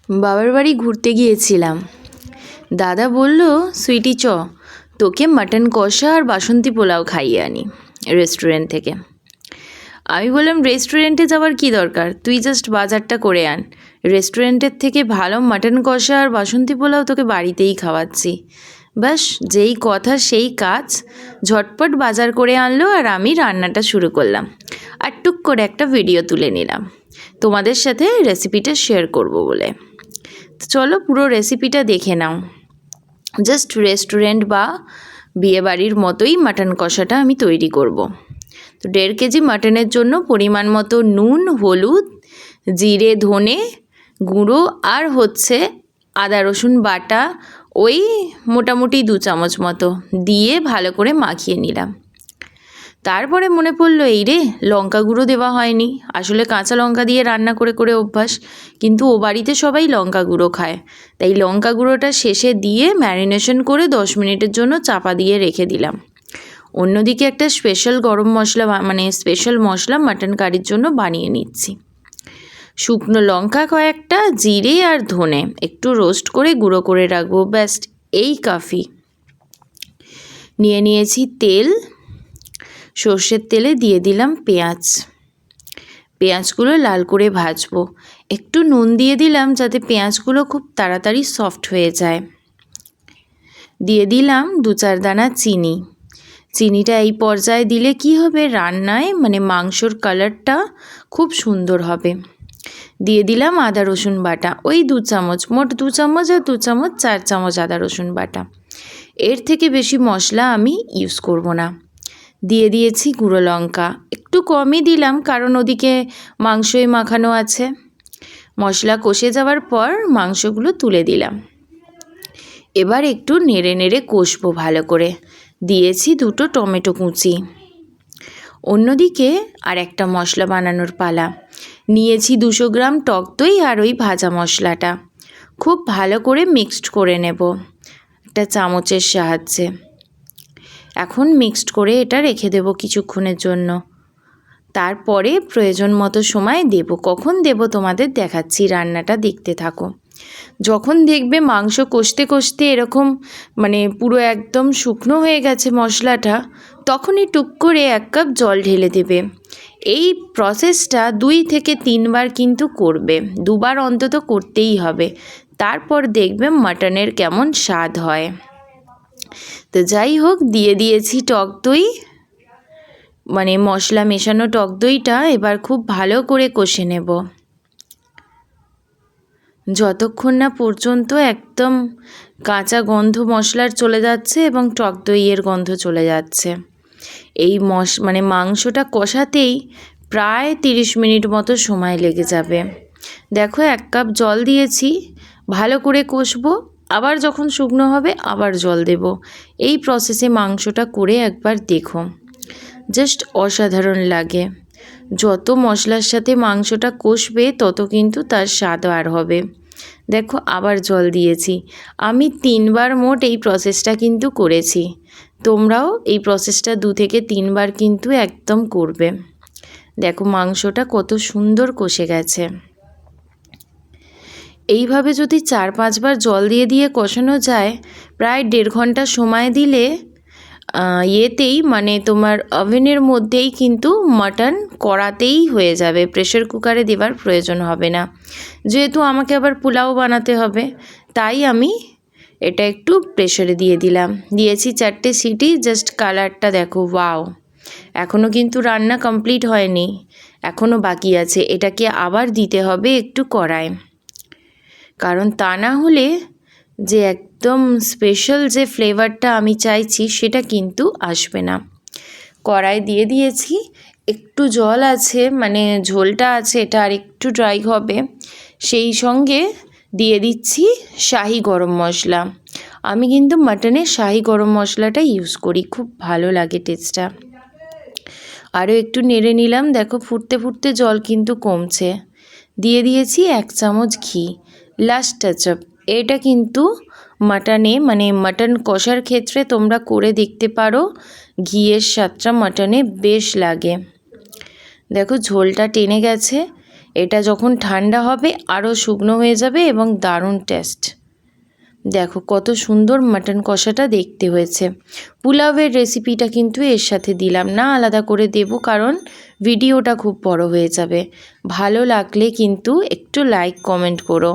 বাবার বাড়ি ঘুরতে গিয়েছিলাম। দাদা বলল, সুইটি চ, তোকে মাটন কষা আর বাসন্তী পোলাও খাইয়ে আনি রেস্টুরেন্ট থেকে। আমি বললাম, রেস্টুরেন্টে যাওয়ার কি দরকার, তুই জাস্ট বাজারটা করে আন। রেস্টুরেন্টের থেকে ভালো মাটন কষা আর বাসন্তী পোলাও তোকে বাড়িতেই খাওয়াচ্ছি। ব্যাস, যেই কথা সেই কাজ, ঝটপট বাজার করে আনলো আর আমি রান্নাটা শুরু করলাম। আর টুক করে একটা ভিডিও তুলে নিলাম তোমাদের সাথে রেসিপিটা শেয়ার করব বলে। তো চলো পুরো রেসিপিটা দেখে নাও। জাস্ট রেস্টুরেন্ট বা বিয়েবাড়ির মতোই মাটন কষাটা আমি তৈরি করব। তো 1.5 কেজি মাটনের জন্য পরিমাণ মতো নুন, হলুদ, জিরে, ধনে গুঁড়ো আর হচ্ছে আদা রসুন বাটা ওই মোটামুটি 2 চামচ মতো দিয়ে ভালো করে মাখিয়ে নিলাম। তারপরে মনে পড়লো, এই রে, লঙ্কা গুঁড়ো দেওয়া হয়নি। আসলে কাঁচা লঙ্কা দিয়ে রান্না করে করে অভ্যাস, কিন্তু ও বাড়িতে সবাই লঙ্কা গুঁড়ো খায়, তাই লঙ্কা গুঁড়োটা শেষে দিয়ে ম্যারিনেশন করে 10 মিনিটের জন্য চাপা দিয়ে রেখে দিলাম। অন্যদিকে একটা স্পেশাল গরম মশলা স্পেশাল মশলা মাটন কারির জন্য বানিয়ে নিচ্ছি। শুকনো লঙ্কা কয়েকটা, জিরে আর ধনে একটু রোস্ট করে গুঁড়ো করে রাখবো, ব্যাস এই কাফি। নিয়েছি তেল, সর্ষের তেলে দিয়ে দিলাম পেঁয়াজগুলো লাল করে ভাজবো। একটু নুন দিয়ে দিলাম যাতে পেঁয়াজগুলো খুব তাড়াতাড়ি সফট হয়ে যায়। দিয়ে দিলাম 2-4 দানা চিনিটা এই পর্যায়ে দিলে কি হবে, রান্নায় মাংসর কালারটা খুব সুন্দর হবে। দিয়ে দিলাম আদা রসুন বাটা, ওই 2 চামচ, মোট 2 চামচ আর 2 চামচ 4 চামচ আদা রসুন বাটা। এর থেকে বেশি মশলা আমি ইউজ করব না। দিয়ে দিয়েছি গুঁড়ো লঙ্কা, একটু কমই দিলাম কারণ ওদিকে মাংসই মাখানো আছে। মশলা কষে যাওয়ার পর মাংসগুলো তুলে দিলাম। এবার একটু নেড়ে নেড়ে কষবো ভালো করে। দিয়েছি 2টো টমেটো কুচি। অন্যদিকে আর একটা মশলা বানানোর পালা। নিয়েছি 200 গ্রাম টক দই আর ওই ভাজা মশলাটা খুব ভালো করে মিক্সড করে নেব একটা চামচের সাহায্যে। এখন মিক্সড করে এটা রেখে দেব কিছুক্ষণের জন্য। তারপরে প্রয়োজন মতো সময় দেব। কখন দেব তোমাদের দেখাচ্ছি, রান্নাটা দেখতে থাকো। যখন দেখবে মাংস কষতে কষতে এরকম পুরো একদম শুকনো হয়ে গেছে মশলাটা, তখনই টুক করে 1 কাপ জল ঢেলে দেবে। এই প্রসেসটা 2 থেকে 3 বার কিন্তু করবে, 2 বার অন্তত করতেই হবে। তারপর দেখবে মাটনের কেমন স্বাদ হয়। তো যাই হোক, দিয়ে দিয়েছি টক দই, মশলা মেশানো টক দইটা এবার খুব ভালো করে কষে নেব যতক্ষণ না পর্যন্ত একদম কাঁচা গন্ধ মশলার চলে যাচ্ছে এবং টক দইয়ের গন্ধ চলে যাচ্ছে। এই মাংসটা কষাতেই প্রায় 30 মিনিট মতো সময় লেগে যাবে। দেখো 1 কাপ জল দিয়েছি, ভালো করে কষবো, আবার যখন শুকনো হবে আবার জল দেব। এই প্রসেসে মাংসটা করে একবার দেখো, জাস্ট অসাধারণ লাগে। যত মশলার সাথে মাংসটা কষবে তত কিন্তু তার স্বাদ আর হবে। দেখো আবার জল দিয়েছি। আমি 3 বার মোট এই প্রসেসটা কিন্তু করেছি। তোমরাও এই প্রসেসটা 2 থেকে 3 বার কিন্তু একদম করবে। দেখো মাংসটা কত সুন্দর কষে গেছে। এইভাবে যদি 4-5 বার জল দিয়ে দিয়ে কষানো যায়, প্রায় 1.5 ঘন্টা সময় দিলে এতেই তোমার ওভেনের মধ্যেই কিন্তু মাটন কড়াতেই হয়ে যাবে। প্রেশার কুকারে দেওয়ার প্রয়োজন হবে না, যেহেতু আমাকে আবার পোলাও বানাতে হবে, তাই আমি এটা একটু প্রেশারে দিয়ে দিলাম। দিয়েছি 4টে সিটি। জাস্ট কালারটা দেখো, ওয়াও! এখনও কিন্তু রান্না কমপ্লিট হয়নি, এখনও বাকি আছে। এটাকে আবার দিতে হবে একটু কড়ায়, কারণ তা না হলে যে একদম স্পেশাল যে ফ্লেভারটা আমি চাইছি সেটা কিন্তু আসবে না। কড়াই দিয়ে দিয়েছি, একটু জল আছে, ঝোলটা আছে, এটা আর একটু ড্রাই হবে। সেই সঙ্গে দিয়ে দিচ্ছি শাহি গরম মশলা। আমি কিন্তু মাটনে শাহি গরম মশলাটা ইউজ করি, খুব ভালো লাগে টেস্টটা। আরও একটু নেড়ে নিলাম। দেখো ফুটতে ফুটতে জল কিন্তু কমছে। দিয়ে দিয়েছি 1 চামচ ঘি, লাস্ট টাচআপ। এটা কিন্তু মাটনে মাটন কষার ক্ষেত্রে তোমরা করে দেখতে পারো, ঘিয়ের স্বাদটা মাটনে বেশ লাগে। দেখো ঝোলটা টেনে গেছে। এটা যখন ঠান্ডা হবে আরও শুকনো হয়ে যাবে এবং দারুণ টেস্ট। দেখো কত সুন্দর মাটন কষাটা দেখতে হয়েছে। পোলাওয়ের রেসিপিটা কিন্তু এর সাথে দিলাম না, আলাদা করে দেব, কারণ ভিডিওটা খুব বড় হয়ে যাবে। ভালো লাগলে কিন্তু একটু লাইক কমেন্ট করো।